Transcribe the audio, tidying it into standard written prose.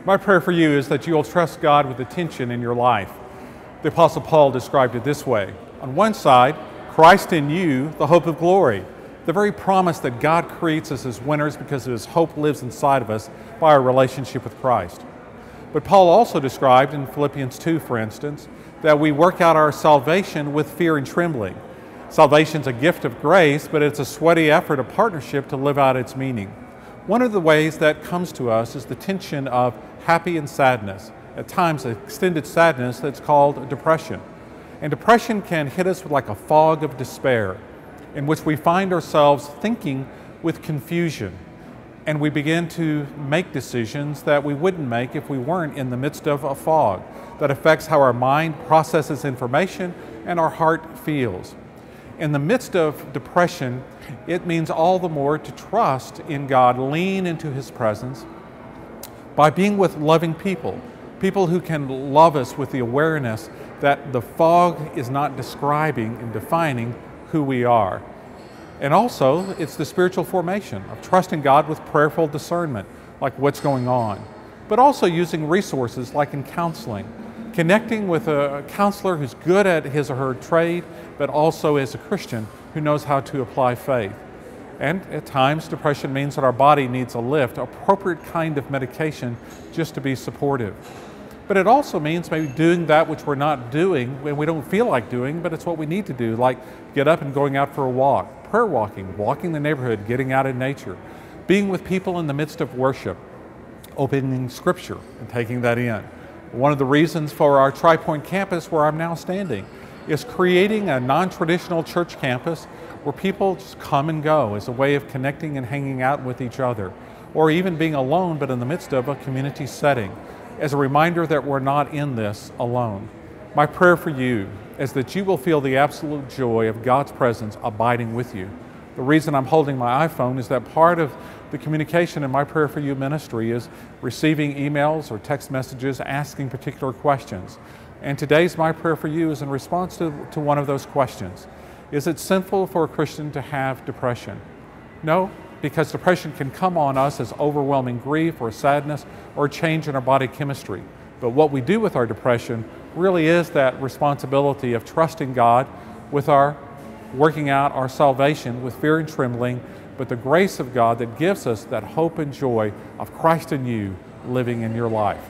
My prayer for you is that you will trust God with attention in your life. The Apostle Paul described it this way. On one side, Christ in you, the hope of glory, the very promise that God creates us as winners because His hope lives inside of us by our relationship with Christ. But Paul also described in Philippians 2, for instance, that we work out our salvation with fear and trembling. Salvation's a gift of grace, but it's a sweaty effort, a partnership to live out its meaning. One of the ways that comes to us is the tension of happy and sadness, at times extended sadness that's called depression. And depression can hit us like a fog of despair, in which we find ourselves thinking with confusion, and we begin to make decisions that we wouldn't make if we weren't in the midst of a fog that affects how our mind processes information and our heart feels. In the midst of depression, it means all the more to trust in God, lean into His presence by being with loving people, people who can love us with the awareness that the fog is not describing and defining who we are. And also, it's the spiritual formation of trusting God with prayerful discernment, like what's going on, but also using resources like in counseling, connecting with a counselor who's good at his or her trade, but also is a Christian who knows how to apply faith. And at times, depression means that our body needs a lift, appropriate kind of medication just to be supportive. But it also means maybe doing that which we're not doing when we don't feel like doing, but it's what we need to do, like get up and going out for a walk, prayer walking, walking the neighborhood, getting out in nature, being with people in the midst of worship, opening Scripture and taking that in. One of the reasons for our Tri-Point campus, where I'm now standing, is creating a non-traditional church campus where people just come and go as a way of connecting and hanging out with each other, or even being alone but in the midst of a community setting, as a reminder that we're not in this alone. My prayer for you is that you will feel the absolute joy of God's presence abiding with you. The reason I'm holding my iPhone is that part of the communication in my Prayer for You ministry is receiving emails or text messages asking particular questions. And today's My Prayer for You is in response to one of those questions. Is it sinful for a Christian to have depression? No, because depression can come on us as overwhelming grief or sadness or change in our body chemistry. But what we do with our depression really is that responsibility of trusting God with our working out our salvation with fear and trembling, but the grace of God that gives us that hope and joy of Christ in you living in your life.